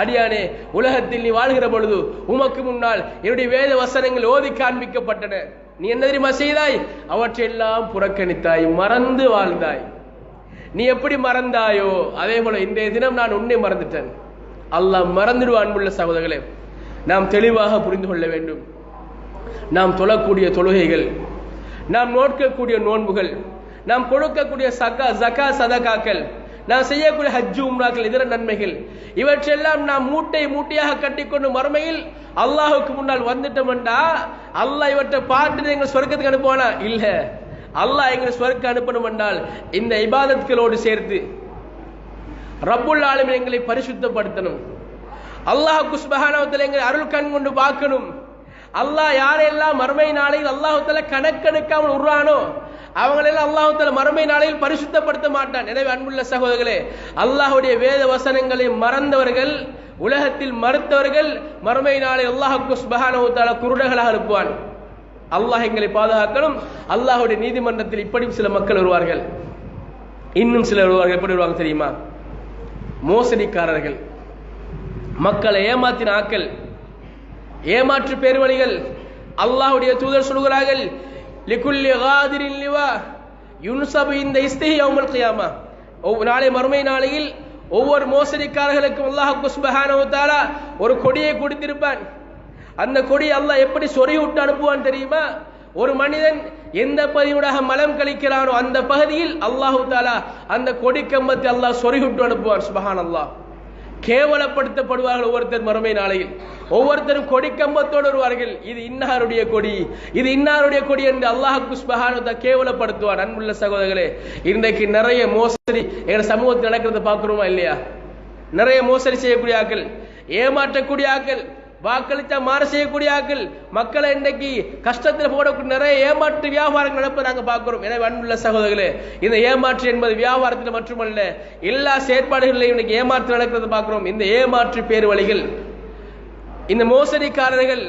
அடியானே, உலகத்தில் நீ வாழ்கிற பொழுது உமக்கு முன்னால் என்னுடைய வேத வசனங்கள் ஓதி காண்பிக்கப்பட்டன. நீ என்ன தெரியுமா செய்தாய்? அவற்றையெல்லாம் புறக்கணித்தாய், மறந்து வாழ்ந்தாய். நீ எப்படி மறந்தாயோ அதே போல இன்றைய தினம் நான் உன்னை மறந்துட்டேன். அல்லாஹ் மறந்துடுவான். அன்புள்ள சகோதரர்களே, நாம் தெளிவாக புரிந்து கொள்ள வேண்டும். நாம் தொழக்கூடிய தொழுகைகள், நாம் நோக்கக்கூடிய நோன்புகள், நாம் கொடுக்கக்கூடிய ஜகா சதகாக்கள், நாம் செய்யக்கூடிய ஹஜ்ஜு உம்ராக்கள், இதர நன்மைகள், இவற்றெல்லாம் நாம் மூட்டை மூட்டையாக கட்டிக்கொண்டு மறுமையில் அல்லாஹுக்கு முன்னால் வந்துட்டோம் என்றா அல்லாஹ் இவற்றை பார்த்து எங்கள் சொர்க்கத்துக்கு அனுப்புவானா? இல்ல. அல்லாஹ் எங்களை சொர்க்கம் அனுப்பணும் என்றால் இந்த இபாதத்களோடு சேர்த்து ரப்புல் ஆலமீன் எங்களை பரிசுத்தப்படுத்தணும். அல்லாஹ் சுப்ஹானஹு வ தஆலா எங்களை அருள் கண் கொண்டு பார்க்கணும். அல்லாஹ் யாரெல்லாம் மறுமை நாளையில் அல்லாஹ் தஆலா கணக்கெடுக்காமல் உருவானோ அவங்களெல்லாம் அல்லாஹ் தஆலா மறுமை நாளையில் பரிசுத்தப்படுத்த மாட்டான். எனவே அன்புள்ள சகோதரர்களே, அல்லாஹ்வுடைய வேத வசனங்களை மறந்தவர்கள், உலகத்தில் மறுத்தவர்கள் மறுமை நாளில் அல்லாஹ் சுப்ஹானஹு வ தஆலா குருடர்களாக அனுப்புவான். அல்லாஹ் எங்களை பாதுகாக்கணும். அல்லாஹ்வுடைய நீதிமன்றத்தில் இப்படி சில மக்கள் வருவார்கள், இன்னும் சிலர் வருவார்கள். எப்படி வருவாங்க தெரியுமா? மோசடிக்காரர்கள், மக்களை ஏமாத்தின ஆக்கள், ஏமாற்று பேர்வழிகள். அல்லாஹ்வுடைய தூதர் சொல்கிறார்கள், லிகுல்லி காதிரின் லிவா யுன்சபு இந்த இஸ்திஹி யௌமல் கியாமா. நாளை மறுமை நாளையில் ஒவ்வொரு மோசடிக்காரர்களுக்கும் அல்லாஹ் சுப்ஹானஹு வ தஆலா ஒரு கொடியை கொடுத்திருப்பான். அந்த கொடி அல்லாஹ் எப்படி சொறி விட்டு அனுப்புவான் தெரியுமா? ஒரு மனிதன் எந்த பகுதியூடாக மலம் கழிக்கிறானோ அந்த பகுதியில் அல்லாஹு தஆலா அந்த கொடி கம்பத்தை அல்லாஹ் சொறி விட்டு அனுப்புவான். சுப்ஹானல்லாஹ். கேவலப்படுத்தப்படுவார்கள் ஒவ்வொருத்தர் மறுமை நாளையில். ஒவ்வொருத்தரும் கொடி கம்பத்தோடு வருவார்கள். இது இன்னாருடைய கொடி, இது இன்னாருடைய கொடி என்று அல்லாஹ் சுப்ஹானஹு வ தஆலா கேவலப்படுத்துவான். அன்புள்ள சகோதரர்களே, இன்றைக்கு நிறைய மோசடி எங்கள் சமூகத்தில் நடக்கிறத பார்க்கிறோமா இல்லையா? நிறைய மோசடி செய்யக்கூடிய ஆக்கள், ஏமாற்றக்கூடிய ஆக்கள், வாக்களித்தா மாற செய்யக்கூடிய ஆக்கள், மக்களை இன்றைக்கு கஷ்டத்தில் போடக்கூடிய நிறைய ஏமாற்று வியாபாரங்கள் நடப்பதை நாங்கள் பார்க்கிறோம். எனவே அன்புள்ள சகோதரர்களே, இந்த ஏமாற்று என்பது வியாபாரத்தில் மட்டுமல்ல, எல்லா செயற்பாடுகளிலும் இன்னைக்கு ஏமாற்று நடக்கிறத பார்க்கிறோம். இந்த ஏமாற்று பேர் வழிகள், இந்த மோசடிக்காரர்கள்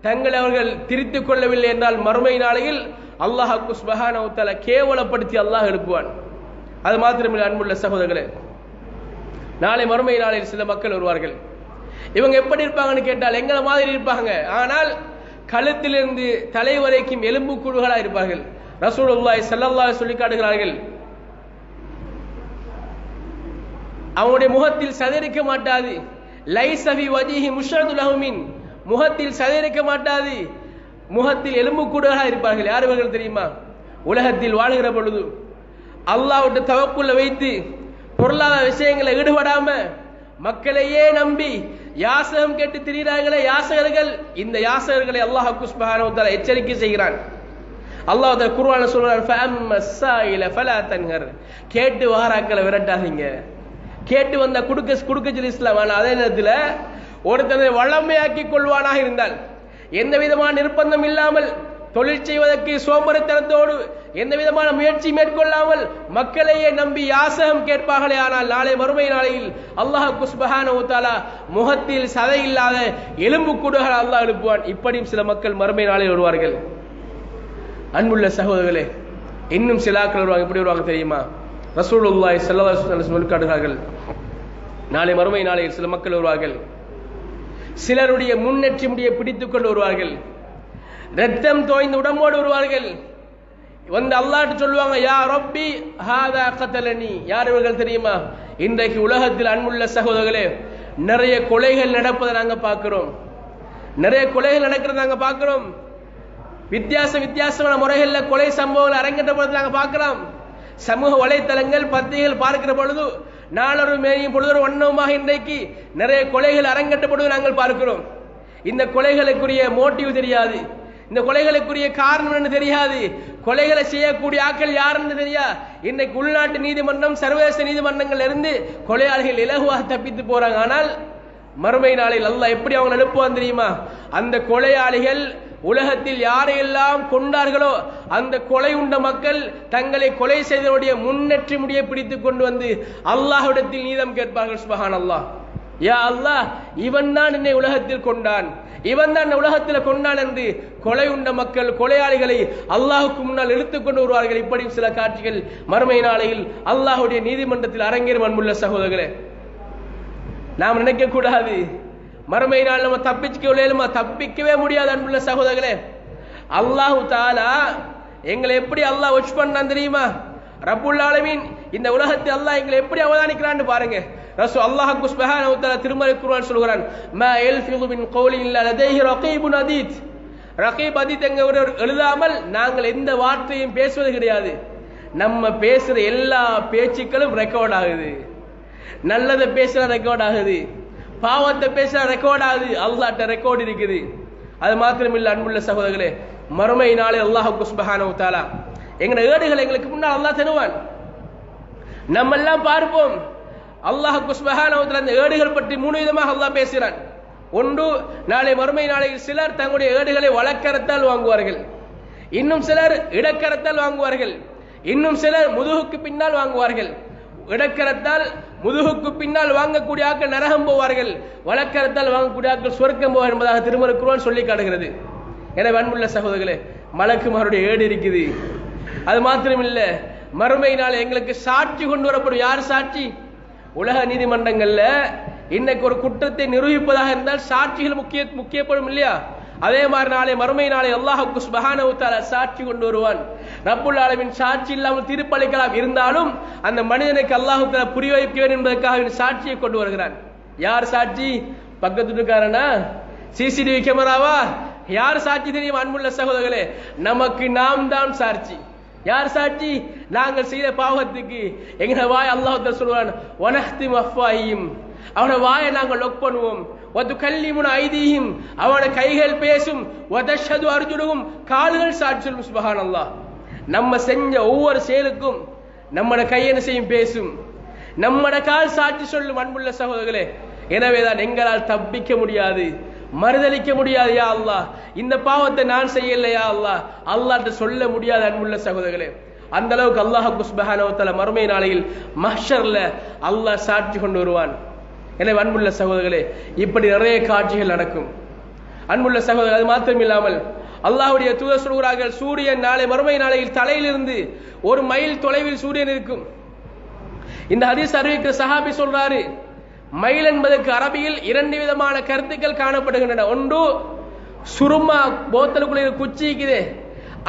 தங்களை அவர்கள் திருத்திக் கொள்ளவில்லை என்றால் மறுமை நாளையில் அல்லாஹ் சுப்ஹானஹு வ தஆலா கேவலப்படுத்தி அல்லாஹ் எழுப்புவான். அது மாத்திரமில்லை அன்புள்ள சகோதரர்களே, நாளை மறுமை நாளையில் சில மக்கள் வருவார்கள். இவங்க எப்படி இருப்பாங்கன்னு கேட்டால் எங்களை மாதிரி இருப்பாங்க. ஆனால் கழுத்திலிருந்து தலை வரைக்கும் எலும்பு கூடுகளா இருப்பார்கள். ரசூலுல்லாஹி ஸல்லல்லாஹு அலைஹி சொல்லி காட்டுகிறார்கள், அவனுடைய முகத்தில் சதையிருக்க மாட்டாது. லைஸ ஃபீ வஜ்ஹி முஷ்அது லஹு மின், முகத்தில் சதையிருக்க மாட்டாது, முகத்தில் எலும்பு கூடுகளா இருப்பார்கள். யார் இவர்கள் தெரியுமா? உலகத்தில் வாழ்கிற பொழுது அல்லாஹ்வுடைய தவக்குல வைத்து பொருளாதார விஷயங்களை ஈடுபடாம மக்களையே நம்பி யாசகம் கேட்டு திரிகிறார்களே யாசகர்கள், இந்த யாசகர்களை அல்லாஹ் சுப்ஹானஹு வ தஆலா எச்சரிக்கை செய்கிறான். அல்லாஹ் குர்ஆன்ல சொல்றான், ஃபஅம்மஸ் ஸாயில ஃபலா தன்ஹர், கேட்டு வாராக்களை விரட்டாதீங்க. கேட்டு வந்த குடுக்க சொல்லி இஸ்லாம். ஆனால் அதே நேரத்தில் ஒருத்தனை வளமையாக்கி கொள்வானாக இருந்தால், எந்த விதமான நிர்பந்தம் இல்லாமல் தொழில் செய்வதற்கு சோம்பரித்தனத்தோடு எந்த விதமான முயற்சி மேற்கொள்ளாமல் மக்களையே நம்பி யாசகம் கேட்பார்களே, ஆனால் நாளை மறுமை நாளையில் அல்லாஹ் சுப்ஹானஹு வ தஆலா முகத்தில் சதை இல்லாத எலும்பு கூடுகளை அல்லாஹ் எழுப்புவான். இப்படியும் சில மக்கள் மறுமை நாளில் வருவார்கள். அன்புள்ள சகோதரர்களே, இன்னும் சில ஆட்கள் வருவாங்க. எப்படி வருவாங்க தெரியுமா? ரசூலுல்லாஹி ஸல்லல்லாஹு அலைஹி வஸல்லம் சொல்லி காட்டுகிறார்கள், நாளை மறுமை நாளையில் சில மக்கள் வருவார்கள். சிலருடைய முன்னெற்றி முடியை பிடித்துக் கொண்டு வருவார்கள். ரத்தம் தோய்ந்த உடம்போடு வருவார்கள். வந்து அல்லாஹ்ட்டு சொல்லுவாங்க, யா ரப்பி ஹாதா கதலனி. யார் இவர்கள் தெரியுமா? இன்றைக்கு உலகத்தில் அன்புள்ள சகோதரர்களே, நிறைய கொலைகள் நடப்பதை நாங்கள் பார்க்கிறோம். நிறைய கொலைகள் நடக்கிறத நாங்கள் பார்க்கிறோம். வித்தியாசமான முறைகளில் கொலை சம்பவங்கள் அரங்கேற்றப்படுவதை நாங்கள் பார்க்கலாம். சமூக வலைத்தளங்கள் பத்திரிகைகள் பார்க்கிற பொழுது நாளொரு மேயும் பொழுதொரு வண்ணமாக இன்றைக்கு நிறைய கொலைகள் அரங்கேற்றப்படுவதை நாங்கள் பார்க்கிறோம். இந்த கொலைகளுக்குரிய மோட்டிவ் தெரியாது, இந்த கொலைகளுக்குரிய காரணம் என்ன தெரியாது, கொலைகளை செய்யக்கூடிய ஆட்கள் யாருன்னு தெரியா. இன்னைக்கு உள்நாட்டு நீதிமன்றம், சர்வதேச நீதிமன்றங்கள் இருந்து கொலையாளிகள் இலகுவாக தப்பித்து போறாங்க. ஆனால் மறுமை நாளில் அல்லாஹ் எப்படி அவங்க எழுப்புவான் தெரியுமா? அந்த கொலையாளிகள் உலகத்தில் யாரையெல்லாம் கொண்டார்களோ அந்த கொலை உண்ட மக்கள் தங்களை கொலை செய்தவருடைய முன்னெற்றி முடியை பிடித்துக் கொண்டு வந்து அல்லாஹ்விடத்தில் நீதம் கேட்பார்கள். சுப்ஹானல்லாஹ், யா அல்லாஹ், இவன் தான் என்னை உலகத்தில் கொண்டான், இவன் தான் உலகத்தில் கொண்டான் என்று கொலை உண்ட மக்கள் கொலையாளிகளை அல்லாஹுக்கு முன்னால் இழுத்துக்கொண்டு வருவார்கள். இப்படி சில காட்சிகள் மறுமை நாளையில் அல்லாஹுடைய நீதிமன்றத்தில் அரங்கேறும். அன்புள்ள சகோதரர்களே, நாம் நினைக்க கூடாது மறுமை நாள் நம்ம தப்பிக்கவே முடியாது. அன்புள்ள சகோதரர்களே, அல்லாஹு தஆலா எங்களை எப்படி அல்லாஹ் வாட்ச் பண்ணான் தெரியுமா? ரப்புல் ஆலமீன் இந்த உலகத்தை அல்லாஹ் எங்களை எப்படி அவதானிக்கிறான்னு பாருங்க. ரசூல் அல்லாஹ் சுப்ஹானஹு வ தஆலா திருமறை குர்ஆன் சொல்கிறான், மா யல்ஃபிது மின் கௌலின் இல்லா லதைஹி ரகீபுன் அதீத். ரகீப் அதீத் எங்க எழுதாமல் நாங்கள் எந்த வார்த்தையும் பேசுவது கிடையாது. நம்ம பேசுற எல்லா பேச்சுக்களும் ரெக்கார்ட் ஆகுது. நல்லதை பேசுற ரெக்கார்ட் ஆகுது, பாவத்தை பேசுற ரெக்கார்ட் ஆகுது. அல்லாஹ்ட்ட ரெக்கார்ட் இருக்குது. அது மாத்திரமில்லை அன்புள்ள சகோதரர்களே, மறுமை நாளே அல்லாஹ் சுப்ஹானஹு வ தஆலா எங்கட ஏடுகளை எங்களுக்கு முன்னால் அல்லாஹ் தருவான். நம்ம எல்லாம் பார்ப்போம். அல்லாஹ் சுப்ஹானஹு வ தஆலா அந்த ஏடுகள் பற்றி 3 விதமாக அல்லாஹ் பேசுகிறான். ஒன்று, நாளை மறுமை நாளையில் சிலர் தங்களுடைய ஏடுகளை வலக்கரத்தால் வாங்குவார்கள், இன்னும் சிலர் இடக்கரத்தால் வாங்குவார்கள், இன்னும் சிலர் முதுகுக்கு பின்னால் வாங்குவார்கள். இடக்கரத்தால் முதுகுக்கு பின்னால் வாங்கக்கூடிய ஆட்கள் நரகம் போவார்கள், வலக்கரத்தால் வாங்கக்கூடிய ஆட்கள் சொர்க்கம் போவார் என்பதாக திருமறை குர்ஆன் சொல்லி காட்டுகிறது. எனவே அன்புள்ள சகோதரர்களே, மலக்குமாருடைய ஏடு இருக்குது. அது மாத்திரமில்ல, மறுமை நாள் எங்களுக்கு சாட்சி கொண்டு வரப்படும். யார் சாட்சி? உலக நீதிமன்றங்கள்ல இன்னைக்கு ஒரு குற்றத்தை நிரூபிப்பதாக இருந்தால் சாட்சிகள் முக்கியப்படும் இல்லையா? அதே மாதிரி நாளை மறுமை நாளை அல்லாஹ் சுப்ஹானஹு வ தஆலா சாட்சி கொண்டு வருவான். ரப்புல் ஆலமீன் சாட்சி இல்லாமல் தீர்ப்பளிக்கலாம், இருந்தாலும் அந்த மனிதனுக்கு அல்லாஹ் தஆலா புரிய வைக்க வேண்டும் என்பதற்காக சாட்சியை கொண்டு வருகிறான். யார் சாட்சி? பக்கத்து வீட்டுக்காரனா? சிசிடிவி கேமராவா? யார் சாட்சி தெரியும்? அன்புள்ள சகோதரர்களே, நமக்கு நாம் தான் சாட்சி. யார் சாட்சி? நாங்கள் செய்த பாவத்துக்கு எங்க வாய் அல்லாஹ் தஆலா சொல்றான், வனஹ்திமு அஃப்வாஹிம், அவன வாயை நாங்கள் லொக் பண்ணுவோம். வதுகல்லிமுன ஐதீஹிம், அவன கைகள் பேசும். வதஷ்ஹது அர்ஜுலுஹும், கால்கள் சாட்சி சொல்லும். சுப்ஹானல்லாஹ். நம்ம செஞ்ச ஒவ்வொரு செயலுக்கும் நம்மட கை என்ன செய்யும்? பேசும். நம்மட கால் சாட்சி சொல்லும். அன்புள்ள சகோதரர்களே, எனவேதான் எங்களால் தப்பிக்க முடியாது, மறுதலிக்க முடியாது. யா அல்லாஹ், இந்த பாவத்தை நான் செய்யல யா அல்லாஹ், அல்லாஹ்ட்ட சொல்ல முடியாது. அன்புள்ள சகோதரர்களே, அந்த அளவுக்கு அல்லாஹ் சுப்ஹானஹு வ தஆலா மறுமை நாளையில் மஹ்ஷர்ல அல்லாஹ் சாட்சி கொண்டு வருவான். எனவே அன்புள்ள சகோதரர்களே, இப்படி நிறைய காட்சிகள் நடக்கும். அன்புள்ள சகோதரர்கள், அது மாத்திரம் இல்லாமல் அல்லாஹ்வுடைய தூதர் சொல்கிறார்கள், சூரியன் நாளை மறுமை நாளையில் தலையிலிருந்து 1 மைல் தொலைவில் சூரியன் இருக்கும். இந்த ஹதீஸ் அறிவிக்கிற சஹாபி சொல்றாரு, மைல் என்பதற்கு அரபியில் 2 விதமான கருத்துக்கள் காணப்படுகின்றன. ஒன்று, சுருமா போத்தலுக்குள்ள குச்சி இருக்குதே,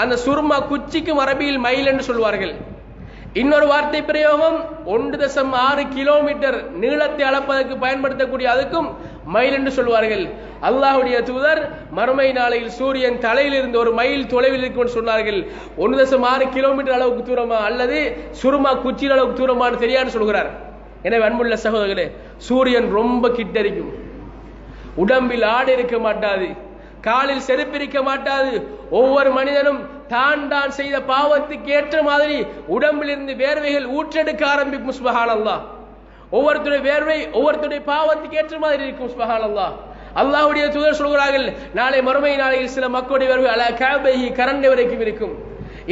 அந்த சுருமா குச்சிக்கும் அரபியில் மைல் என்று சொல்வார்கள். இன்னொரு வார்த்தை பிரயோகம் 1.6 கிலோமீட்டர் நீளத்தை அளப்பதற்கு பயன்படுத்தக்கூடிய அதுக்கும் மைல் என்று சொல்வார்கள். அல்லாஹ்வுடைய தூதர் மறுமை நாளையில் சூரியன் தலையிலிருந்து 1 மைல் தொலைவில் இருக்கும் சொன்னார்கள். 1.6 கிலோமீட்டர் அளவுக்கு தூரமா அல்லது சுருமா குச்சியின் அளவுக்கு தூரமானு தெரியான்னு சொல்கிறார். எனவே அன்புள்ள சகோதரர்களே, சூரியன் ரொம்ப கிட்டரிக்கும். உடம்பில் ஆடு இருக்க மாட்டாது, காலில் செருப்பு இருக்க மாட்டாது. ஒவ்வொரு மனிதனும் தான் செய்த பாவத்துக்கு ஏற்ற மாதிரி உடம்பிலிருந்து வேர்வைகள் ஊற்றெடுக்க ஆரம்பிக்கும். சுப்ஹானல்லாஹ். ஒவ்வொருத்தருடைய வேர்வை ஒவ்வொருத்தருடைய பாவத்துக்கு ஏற்ற மாதிரி இருக்கும். சுப்ஹானல்லாஹ். அல்லாஹ்வுடைய தூதர் சொல்கிறார்கள், நாளை மறுமை நாளையில் சில மக்களுடைய வேர்வை அலா கஅபைஹி, கரண்டை வரைக்கும் இருக்கும்.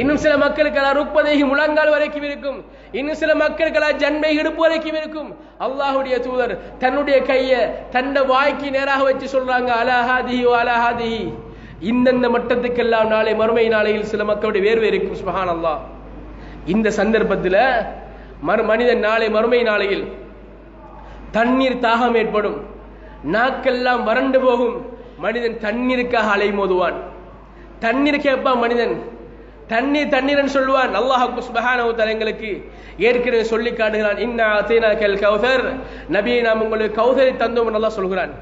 இன்னும் சில மக்களுக்கு அலா ருக்பதைஹி, முழங்கால் வரைக்கும் இருக்கும். இன்னும் சில மக்களுக்கு அலா ஜன்பை, இடுப்பு வரைக்கும் இருக்கும். அல்லாஹ்வுடைய தூதர் தன்னுடைய கையை தன்னுடைய வாய்க்கு நேராக வச்சு சொல்றாங்க, அலா ஹாதிஹி வ அலா ஹாதிஹி, இந்தந்த மட்டத்துக்கெல்லாம் நாளை மறுமை நாளையில் சில மக்களுடைய வேர்வை இருக்கும். சுப்ஹானல்லாஹ். இந்த சந்தர்ப்பத்தில் மனிதன் நாளை மறுமை நாளையில் தண்ணீர் தாகம் ஏற்படும், நாக்கெல்லாம் வறண்டு போகும். மனிதன் தண்ணீருக்காக அலைமோதுவான். தண்ணீர் கேட்பான் மனிதன், தண்ணீர் தண்ணீர் சொல்லுவான். அல்லாஹ் சுப்ஹானஹு வ தஆலா எங்களுக்கு ஏற்கனவே சொல்லி காட்டுகிறான், இன்னா அதைனாக்கல் கௌதர், நபியை நாம் உங்களுக்கு கௌதரை தந்தோம் என்று அல்லாஹ் சொல்கிறான்.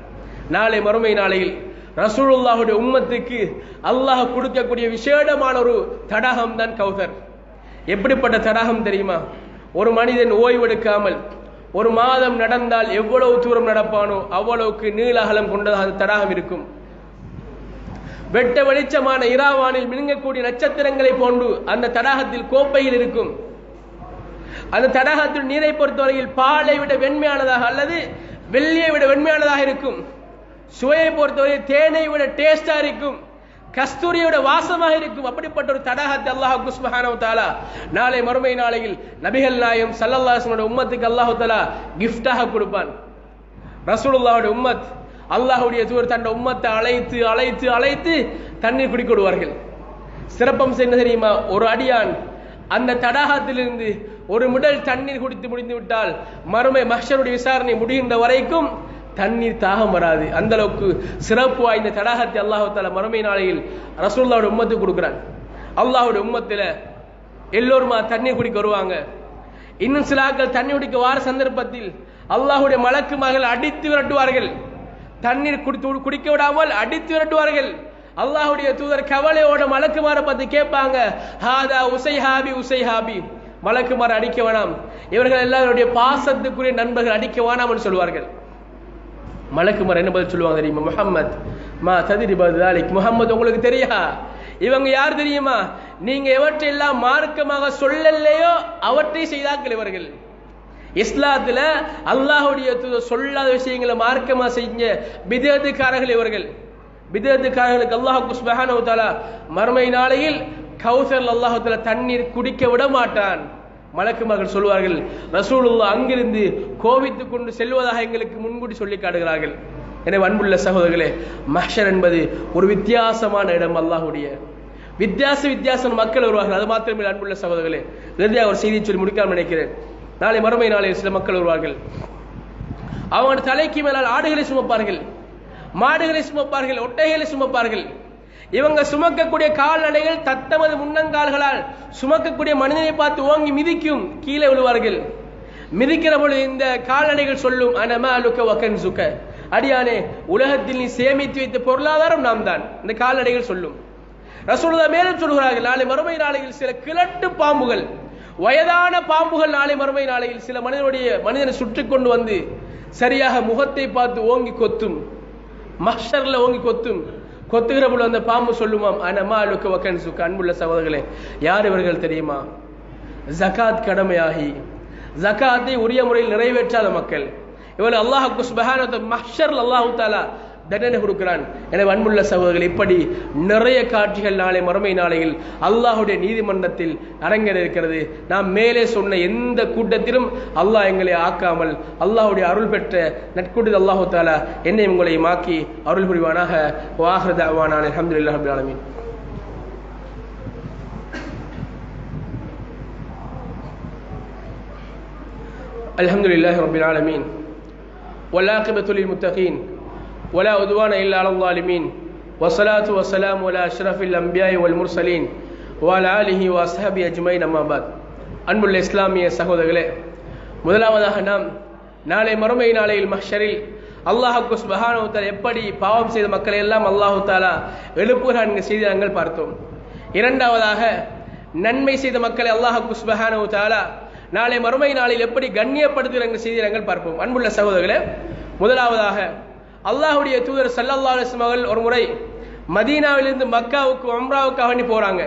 நாளை மறுமை நாளையில் ரசூலுல்லாஹுடைய உம்மத்துக்கு அல்லாஹ் கொடுக்கக்கூடிய விசேடமான ஒரு தடாகம் தான் கௌதர். எப்படிப்பட்ட தடாகம் தெரியுமா? ஒரு மனிதன் ஓய்வெடுக்காமல் 1 மாதம் நடந்தால் எவ்வளவு தூரம் நடப்பானோ அவ்வளவுக்கு நீள அகலம் கொண்டதாக அந்த தடாகம் இருக்கும். வெட்ட வெளிச்சமான இராவானில் மினுங்கக்கூடிய நட்சத்திரங்களை போன்று அந்த தடாகத்தில் கோப்பையில் இருக்கும். அந்த தடாகத்தில் நீரை பொறுத்தவரையில் பாலை விட வெண்மையானதாக அல்லது வெள்ளியை விட வெண்மையானதாக இருக்கும். சுவையை பொறுத்தவரை தேனை விட டேஸ்டா இருக்கும், கஸ்தூரியோட வாசமாக இருக்கும். அப்படிப்பட்ட ஒரு தடாகத்தை அல்லாஹ் சுப்ஹானஹு வ தஆலா நாளை மறுமை நாளையில் நபிகள் நாயகம் ஸல்லல்லாஹு அலைஹி வஸல்லம் உம்மத்துக்கு அல்லாஹ் தஆலா கிஃப்டாக கொடுப்பான். ரசூலுல்லாஹுடைய உம்மத் அல்லாஹ்வுடைய தூதர் தன் உம்மத்தை அழைத்து அழைத்து அழைத்து தண்ணீர் குடிக்க விடுவார்கள். சிறப்பம்சம் என்ன தெரியுமா? ஒரு அடியான் அந்த தடாகத்திலிருந்து 1 மிடல் தண்ணீர் குடித்து முடிந்து விட்டால் மறுமை மஹ்ஷருடைய விசாரணை முடிகின்ற வரைக்கும் தண்ணீர் தாகம் வராது. அந்த அளவுக்கு சிறப்பு வாய்ந்த தடாகத்தை அல்லாஹ் தஆலா மறுமை நாளையில் ரசூலுல்லாஹ்வுடைய உம்மத்துக்கு கொடுக்கிறான். அல்லாஹ்வுடைய உம்மத்தில் எல்லோருமா தண்ணீர் குடிக்க வருவாங்க. இன்னும் சில ஆட்கள் தண்ணி குடிக்க வார சந்தர்ப்பத்தில் அல்லாஹ்வுடைய மலக்குமார்கள் அடித்து விரட்டுவார்கள். தண்ணீர் குடிக்க விடாமல் அடித்து விரட்டுவார்கள். அல்லாஹ்வுடைய தூதர் கவலையோட மலக்குமாரை பத்தி கேட்பாங்க, ஹாதா உசைஹாபி உசைஹாபி, மலக்குமார் அடிக்க வேணாம், இவர்கள் எல்லாருடைய பாசத்துக்குரிய நண்பர்கள், அடிக்க வேணாம்னு சொல்வார்கள். மலக்குமார் என்ன பதில் சொல்லுவாங்க தெரியுமா? முஹம்மத் மா ததிரி பதாலிக், முஹம்மது உங்களுக்கு தெரியா இவங்க யார் தெரியுமா? நீங்க எவற்றையெல்லாம் மார்க்கமாக சொல்லலையோ அவற்றை செய்தாக்கள் இவர்கள். இஸ்லாத்துல அல்லாஹ்வுடைய தூதர் சொல்லாத விஷயங்களை மார்க்கமா செஞ்ச பிதஅத்துக்காரர்கள் இவர்கள். பிதஅத்துக்காரர்களுக்கு அல்லாஹ் சுப்ஹானஹு வ தஆலா மறுமை நாளையில் கௌசர் அல்லாஹ் தஆலா தண்ணீர் குடிக்க விட மாட்டான். மலக்குமார்கள் சொல்வார்கள், ரசூலுல்லாஹ் அங்கிருந்து கோபித்துக் கொண்டு செல்வதாக எங்களுக்கு முன்கூட்டி சொல்லி காட்டுகிறார்கள். எனவே அன்புள்ள சகோதரர்களே, மஹ்ஷர் என்பது ஒரு வித்தியாசமான இடம். அல்லாஹ்வுடைய வித்தியாச மக்கள் வருவார்கள். அது மாத்திரமே அன்புள்ள சகோதரர்களே, இறுதியாக ஒரு செய்தியை சொல்லி முடிக்காமல் நினைக்கிறேன். நாளை மறுமை நாளில் சில மக்கள் வருவார்கள். அவங்க தலைக்கு மேலால் ஆடுகளை சுமப்பார்கள், மாடுகளை சுமப்பார்கள், ஒட்டைகளை சுமப்பார்கள். இவங்க சுமக்கக்கூடிய கால்நடைகள் தத்தமது முன்னங்கால்களால் சுமக்கக்கூடிய மனிதனை பார்த்து ஓங்கி மிதிக்கும், கீழே விழுவார்கள். மிதிக்கிற பொழுது இந்த கால்நடைகள் சொல்லும், அனமாலுக வகன்சுக, அடியானே உலகத்தில் நீ சேமித்து வைத்த பொருளாதாரம் நாம் தான். இந்த கால்நடைகள் சொல்லும். ரசூலுல்லாஹ் மேலும் சொல்கிறார்கள், நாளை மறுமை நாளையில் சில கிழட்டு பாம்புகள், வயதான பாம்புகள் நாளை மறுமை நாளையில் சில மனிதனை சுற்றி கொண்டு வந்து சரியாக முகத்தை பார்த்து ஓங்கி கொத்தும். மஹ்ஷர்ல ஓங்கி கொத்தும். கொத்துகிற பொழுது அந்த பாம்பு சொல்லுமாம், அனமாலுக வகன்சுக. அன்புள்ள சகோதரர்களே, யார் இவர்கள் தெரியுமா? ஜகாத் கடமையாகி ஜகாத்தை உரிய முறையில் நிறைவேற்றாத மக்கள். இவர்கள் அல்லாஹ் சுப்ஹானஹு வ தஆலா மஹ்ஷர்ல அல்லாஹ் தஆலா தண்டனை கொடுக்கிறான். எனவே அன்புள்ள சகோதரர்கள், இப்படி நிறைய காட்சிகள் நாளை மறுமை நாளையில் அல்லாஹ்வுடைய நீதிமன்றத்தில் அரங்கேற இருக்கிறது. நாம் மேலே சொன்ன எந்த கூட்டத்திலும் அல்லாஹ் எங்களை ஆக்காமல் அல்லாஹ்வுடைய அருள் பெற்ற நட்கூட்டத்தில் அல்லாஹ் தஆலா என்னை உங்களை மாக்கி அருள் புரிவானாக. வாஹிரு தஅவானா அல்ஹம்துலில்லாஹி ரப்பில் ஆலமீன். அல்ஹம்துலில்லாஹி ரப்பில் ஆலமீன் வல்-ஆகிபத்து லில்-முத்தகீன் ولا عدوان إلا على الظالمين والصلاة والسلام على أشرف الأنبياء والمرسلين وعلى آله وأصحابه أجمعين أما بعد. அன்புள்ள இஸ்லாமிய சகோதரர்களே, முதலாவதாக நாம் நாளை மறுமை நாளையில் மஹ்ஷரில் அல்லாஹ் சுப்ஹானஹு வ தஆலா எப்படி பாவம் செய்த மக்களை எல்லாம் அல்லாஹ் தஆலா எழுப்புகிறான் என்ற செய்தியை நாங்கள் பார்த்தோம். இரண்டாவதாக நன்மை செய்த மக்களை அல்லாஹ் சுப்ஹானஹு வ தஆலா நாளை மறுமை நாளில் எப்படி கண்ணியப்படுத்துகிறார் என்ற செய்தியை நாங்கள் பார்ப்போம். அன்புள்ள சகோதரர்களே, முதலாவதாக அல்லாஹ்வுடைய தூதர் ஸல்லல்லாஹு அலைஹி வஸல்லம் அவர்கள் ஒரு முறை மதீனாவிலிருந்து மக்காவுக்கு உம்ராவுக்காக வேண்டி போறாங்க.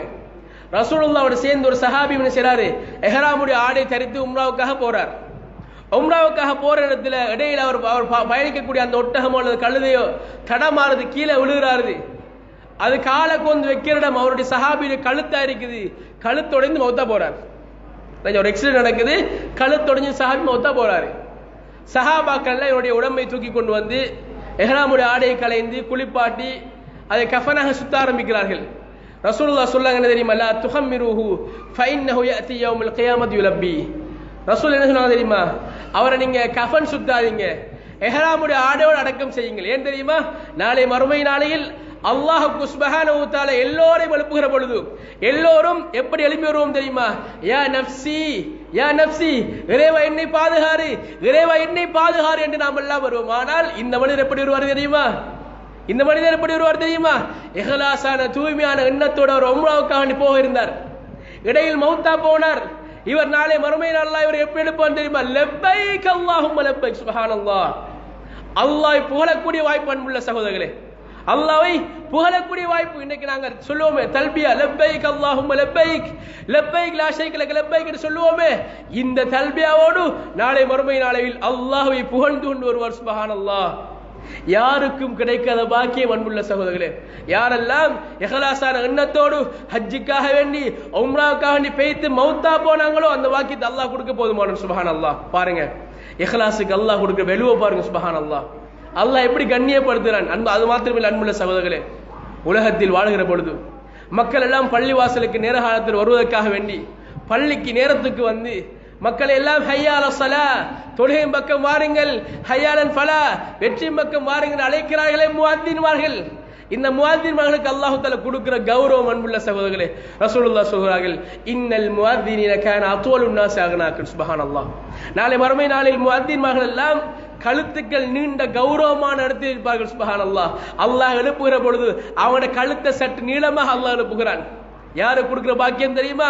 ரசூலுல்லாஹோட சேர்ந்து ஒரு சஹாபி என்ன செய்றாரு, இஹ்ராமுடைய ஆடை தரித்து உம்ராவுக்காக போறார். உம்ராவுக்காக போற இடத்துல இடையில அவர் பயணிக்கக்கூடிய அந்த ஒட்டகமோ அல்லது கழுதையோ தடமாறுது, கீழே விழுகிறாரு. அது காலை கொண்டு வைக்கிற இடம் அவருடைய சஹாபியுடைய கழுத்தா இருக்குது. கழுத்தொடைந்து மௌத்தா போறார். ஒரு எக்ஸிடென்ட் நடக்குது, கழுத்தொடைஞ்சு சஹாபி மௌத்தா போறாரு. சஹாபாக்கள் இவருடைய உடம்பை தூக்கி கொண்டு வந்து இஹ்ராமுடைய ஆடையை களைந்து குளிப்பாட்டி அதை கஃபனாக சுத்த ஆரம்பிக்கிறார்கள். ரசூலுல்லாஹ் சொல்றாங்க என்ன தெரியுமா? லா துஹம்மிருஹு ஃபஇன்னஹு யஅதி யௌமுல் கியாமத்தி யுலப்பி. ரசூல் என்ன சொன்னாங்க தெரியுமா? அவரை நீங்க கஃபன் சுத்தாதீங்க, இஹ்ராமுடைய ஆடையோடு அடக்கம் செய்யுங்கள். ஏன் தெரியுமா? நாளை மறுமை நாளையில் அல்லாஹ் சுப்ஹானஹு வ தஆலா எல்லோரையும் எழுப்புகிற பொழுது எல்லோரும் எப்படி எழுப்பி வருவோம் தெரியுமா? யா நஃப்ஸி யா நஃப்ஸி, இறைவா என்னை பாதுகாரு, இறைவா என்னை பாதுகாரு என்று நாம் எல்லாம் வருவோம். ஆனால் இந்த மனிதர் எப்படி வருவார் தெரியுமா? இந்த மனிதர் எப்படி வருவார் தெரியுமா? இஹ்லாஸான தூய்மையான எண்ணத்தோடு அவர் உம்ராவுக்காக போக இருந்தார். இடையில் மௌத்தா போனார். இவர் நாளை மறுமை நாளில் இவர் எப்படி எழுப்பான் தெரியுமா? லப்பைக் அல்லாஹும்ம லப்பைக். சுப்ஹானல்லாஹ். அல்லாஹ்வை புகழக்கூடிய வாய்ப்பு அன்புள்ள சகோதரர்களே, அல்லாஹ்வை புகழக்கூடிய வாய்ப்பு. இன்னைக்கு நாங்க சொல்லுவோமே தல்பியா, லப்பைக் அல்லாஹும்ம லப்பைக் லப்பைக் லா ஷரீக லக லப்பைக் என்று சொல்லுவோமே. இந்த தல்பியாவோடு நாளை மறுமை நாளையில் அல்லாஹ்வை புகழ்ந்து கொண்டு வருவார். சுப்ஹானல்லாஹ். யாருக்கும் கிடைக்காத பாக்கியம் அன்புள்ள சகோதரர்களே. யாரெல்லாம் இஹ்லாஸான எண்ணத்தோடு ஹஜ்ஜுக்காக வேண்டி உம்ராவுக்காக வேண்டி பெய்து மௌத்தா போனாங்களோ அந்த பாக்கியத்தை அல்லாஹ் கொடுக்க போதுமானவர். சுப்ஹானல்லாஹ். பாருங்க, இஹ்லாஸுக்கு அல்லாஹ் கொடுக்க வெலுவ பாருங்க. சுப்ஹானல்லாஹ். அல்லாஹ் எப்படி கண்ணியப்படுத்துகிறான். அன்பு அது மாத்திரமில்லை அன்புள்ள சகோதரர்களே, உலகத்தில் வாழ்கிற பொழுது மக்கள் எல்லாம் பள்ளி வாசலுக்கு நேர காலத்தில் வருவதற்காக வேண்டி பள்ளிக்கு நேரத்துக்கு வந்து மக்கள் எல்லாம் ஹய்யா அலா ஸலா, தொழுகையின் பக்கம் வாருங்கள், ஹய்யா அலல் ஃபலா, வெற்றி பக்கம் வாருங்கள் அழைக்கிறார்களே முஅத்தின்மார்கள். இந்த முஅத்தின்மார்களுக்கு அல்லாஹ் தஆலா கொடுக்கிற கௌரவம் அன்புள்ள சகோதரர்களே, ரசூலுல்லாஹ் சொல்கிறார்கள், இன்னல் முஅத்தினீன கான அத்வலுன் நாஸி அக்னாக்கன். சுப்ஹானல்லாஹ். நாளை மறுமை நாளில் முஅத்தின்மார்கள் எல்லாம் கழுத்துக்கள் நீண்ட கௌரவமான இடத்தில் இருப்பார்கள். சுப்ஹானல்லாஹ். அல்லாஹ் எழுப்புகிற பொழுது அவனுடைய கழுத்தை சற்று நீளமாக அல்லாஹ் எழுப்புகிறான். யாரு கொடுக்கிற பாக்கியம் தெரியுமா?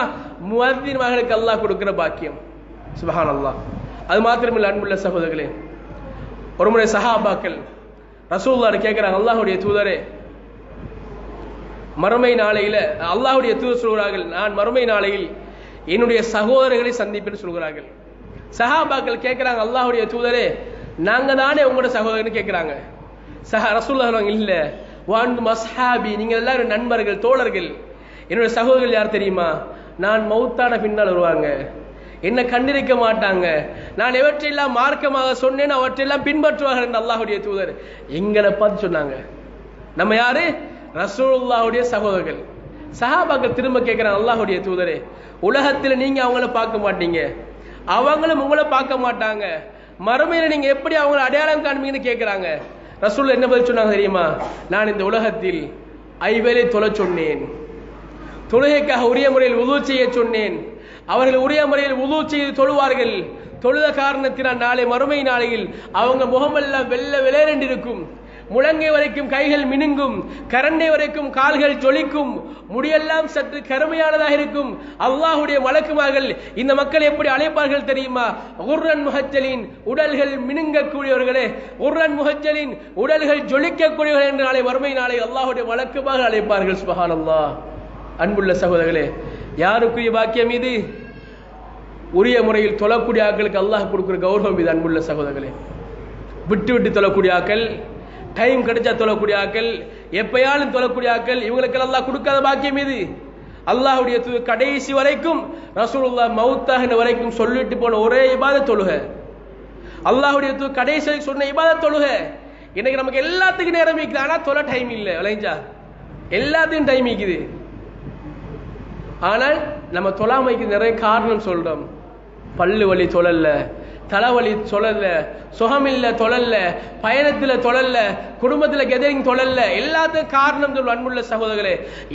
முஅத்தின்மார்களுக்கு அல்லாஹ் கொடுக்கிற பாக்கியம். சுப்ஹானல்லாஹ். அது மாத்திரமில்லை அன்புள்ள சகோதரர்களே, ஒருமுறை சஹாபாக்கள் ரசூலுல்லாஹ் கேட்கிறாங்க, அல்லாஹ்வுடைய தூதரே, மறுமை நாளையில அல்லாஹ்வுடைய தூதர் சொல்கிறார்கள், நான் மறுமை நாளையில் என்னுடைய சகோதரர்களை சந்திப்பேன்னு சொல்கிறார்கள். சஹாபாக்கள் கேட்கிறாங்க, அல்லாஹ்வுடைய தூதரே, நாங்க தானே உங்களோட சகோதரர்னு கேட்கிறாங்க. ரசூலுல்லாஹ் சொல்றாங்க, இல்ல வாண்டு மஸ்ஹாபி, நீங்க எல்லாரும் நண்பர்கள், தோழர்கள். என்னுடைய சகோதரர்கள் யார் தெரியுமா? நான் மௌத்தான பின்னால் வருவாங்க, என்ன கண்டிருக்க மாட்டாங்க, நான் எவற்றையெல்லாம் மார்க்கமாக சொன்னேன் அவற்றையெல்லாம் பின்பற்றுவார்கள் என்று அல்லாஹ்வுடைய தூதர் எங்களை பார்த்து சொன்னாங்க. நம்ம யாரு? ரசூலுல்லாஹ்வுடைய சகோதரர்கள். சஹாபாக்கள் திரும்ப கேட்கிறாங்க, அல்லாஹ்வுடைய தூதரே, உலகத்தில் நீங்க அவங்கள பார்க்க மாட்டீங்க, அவங்களும் உங்களை பார்க்க மாட்டாங்க, மறுமையில நீங்க எப்படி அவங்களை அடையாளம் காண்பீங்கன்னு கேட்கிறாங்க. ரசூல் என்ன பதில் சொன்னாங்க தெரியுமா? நான் இந்த உலகத்தில் ஐவேளை தொலை சொன்னேன், தொழுகைக்காக உரிய முறையில் உது செய்ய சொன்னேன், அவர்கள் உரிய முறையில் உது செய்து தொழுவார்கள். தொழுத காரணத்தினால் நாளை மறுமை நாளையில் அவங்க முகமெல்லாம் வெள்ள விளையாண்டிருக்கும், முழங்கை வரைக்கும் கைகள் மினுங்கும், கரண்டை வரைக்கும் கால்கள் ஜொலிக்கும், முடியெல்லாம் சற்று கருமையானதாக இருக்கும். அல்லாஹ்வுடைய மலக்குமார்கள் இந்த மக்கள் எப்படி அழைப்பார்கள் தெரியுமா? குர்ரன் முஹஜ்ஜலின், உடல்கள் மினுங்கக்கூடியவர்களே, குர்ரன் முஹஜ்ஜலின், உடல்கள் ஜொலிக்கக்கூடியவர்கள் என்று நாளை மறுமை நாளை அல்லாஹ்வுடைய மலக்குமாக அழைப்பார்கள். சுப்ஹானல்லாஹ். அன்புள்ள சகோதரர்களே, யாருக்குரிய பாக்கியம் இது? உரிய முறையில் தொழக்கூடிய ஆட்களுக்கு அல்லாஹ் கொடுக்கிற கௌரவம் இது. அன்புள்ள சகோதரர்களே, விட்டு விட்டு தொழக்கூடிய ஆக்கள், டைம் கிடைச்சா தொழக்கூடிய ஆக்கள், எப்பயாலும் தொழக்கூடிய ஆக்கள், இவங்களுக்கு அல்லாஹ் கொடுக்காத பாக்கியம் இது. அல்லாஹ்வுடைய கடைசி வரைக்கும் ரசூலுல்லாஹ் மௌத்தாகின வரைக்கும் சொல்லிட்டு போன ஒரே இபாதத் தொழுக. அல்லாஹ்வுடைய கடைசி சொன்ன இபாதத் தொழுக. இன்னைக்கு நமக்கு எல்லாத்துக்கும் நேரம் இருக்குது, ஆனா தொழ டைம் இல்லை. விளைஞ்சா எல்லாத்துக்கும் டைம் இருக்குது, ஆனால் நம்ம தொழாமைக்கு நிறைய காரணம் சொல்றோம். பல்லு வலி தொழல்ல, தலைவலி தொழல்ல, சுகமில்ல தொழல்ல, பயணத்துல தொழல்ல, குடும்பத்துல கெதரிங் தொழல்ல, எல்லாத்துக்கும் காரணம் சொல்லும். அன்புள்ள சகோதரர்களே,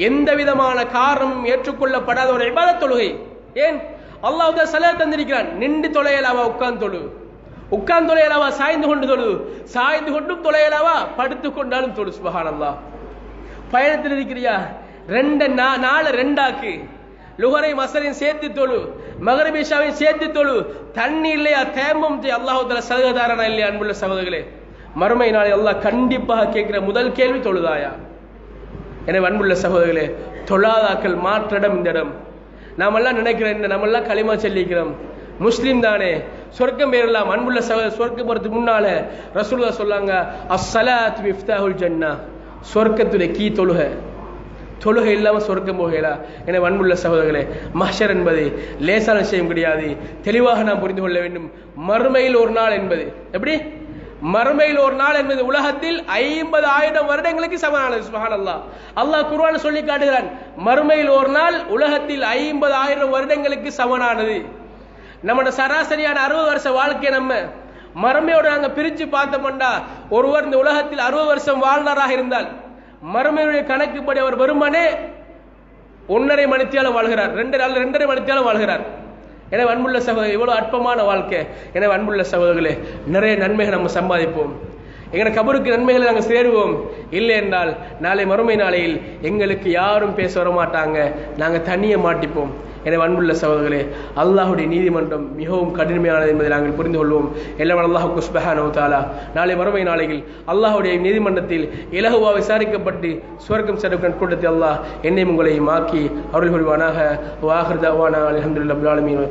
எந்த விதமான காரணமும் ஏற்றுக்கொள்ளப்படாத ஒரு இபாதத் தொழுகை. ஏன்? அல்லாஹ் தான் சலாத் தந்திருக்கிறான். நின்று தொலையலாவா? உட்கார்ந்து தொழு. உட்கார்ந்து தொலையலாவா? சாய்ந்து கொண்டு தொழு. சாய்ந்து கொண்டும் தொலையலாவா? படுத்து கொண்டாலும் தொழு. சுப்ஹானல்லாஹ். பயணத்தில் இருக்கிறியா? நாலு ரெண்டாக்கு, லுஹரை மஸரையும் சேர்த்து தொழு, மக்ரிப் இஷாவையும் சேர்த்து தொழு. தண்ணி இல்லையா? தேம்பம் அல்லாஹ் தஆலா சலுகைதாரனா இல்லையா? அன்புள்ள சகோதரர்களே, மறுமை நாளில் அல்லாஹ் கண்டிப்பாக கேட்கிற முதல் கேள்வி தொழுதாயா? எனவே அன்புள்ள சகோதரர்களே, தொழாதாக்கள் மாற்றிடம் இந்த இடம். நாமெல்லாம் நினைக்கிறோம், என்ன நம்மெல்லாம் களிமா சொல்லிக்கிறோம், முஸ்லீம் தானே, சொர்க்கம் பெறலாம். அன்புள்ள சகோதரர், சொர்க்கம் போறதுக்கு முன்னால ரசூலுல்லாஹ் சொல்லாங்க, அஸ்ஸலாத்து மிஃப்தாஹுல் ஜன்னah, சொர்க்கத்துடைய கீ தொழுகை. தொழுகை இல்லாம சொர்க்கம் போகலா. எனவே அன்புள்ள சகோதரர்களே, மஹ்ஷர் என்பது லேசான விஷயம் கிடையாது. தெளிவாக நாம் புரிந்து கொள்ள வேண்டும். மறுமையில் ஒரு நாள் என்பது எப்படி? மறுமையில் ஒரு நாள் என்பது உலகத்தில் 50,000 வருடங்களுக்கு சமமானது. சுப்ஹானல்லாஹ். அல்லாஹ் குர்ஆனில் சொல்லி காட்டுகிறான், மறுமையில் ஒரு நாள் உலகத்தில் 50,000 வருடங்களுக்கு சமமானது. நம்மளோட சராசரியான 60 வருஷ வாழ்க்கையை நம்ம மறுமையோடு நாங்க பிரிச்சு பார்த்தோம்னா, ஒருவர் இந்த உலகத்தில் 60 வருஷம் வாழ்ந்தாராக இருந்தால் மறுமையுடைய கணக்குப்படி அவர் வெறுமனே 1.5 மணித்தியாலும் வாழ்கிறார், 2.5 மணித்தியாலும் வாழ்கிறார். எனவே அன்புள்ள சகோதரர், இவ்வளவு அற்பமான வாழ்க்கை. எனவே அன்புள்ள சகோதரர்களே, நிறைய நன்மைகள் நம்ம சம்பாதிப்போம், எங்களை கபருக்கு நன்மைகளை நாங்கள் சேருவோம். இல்லை என்றால் நாளை மறுமை நாளையில் எங்களுக்கு யாரும் பேச வர மாட்டாங்க, நாங்கள் தனியே மாட்டிப்போம். எனவே அன்புள்ள சகோதரர்களே, அல்லாஹ்வுடைய நீதிமன்றம் மிகவும் கடுமையானது என்பதை நாங்கள் புரிந்து கொள்வோம். எல்லாம் அல்லாஹ் சுப்ஹானஹு வ தஆலா நாளை மறுமை நாளையில் அல்லாஹ்வுடைய நீதிமன்றத்தில் இலகுவாக விசாரிக்கப்பட்டு சுவர்க்கம் செல்லும் கூட்டத்தில் அல்லாஹ் என்னையும் உங்களையும் ஆக்கி அருள் புரிவானாக. வ ஆகிரு தஅவானா அல்ஹம்துலில்லாஹி ரப்பில் ஆலமீன்.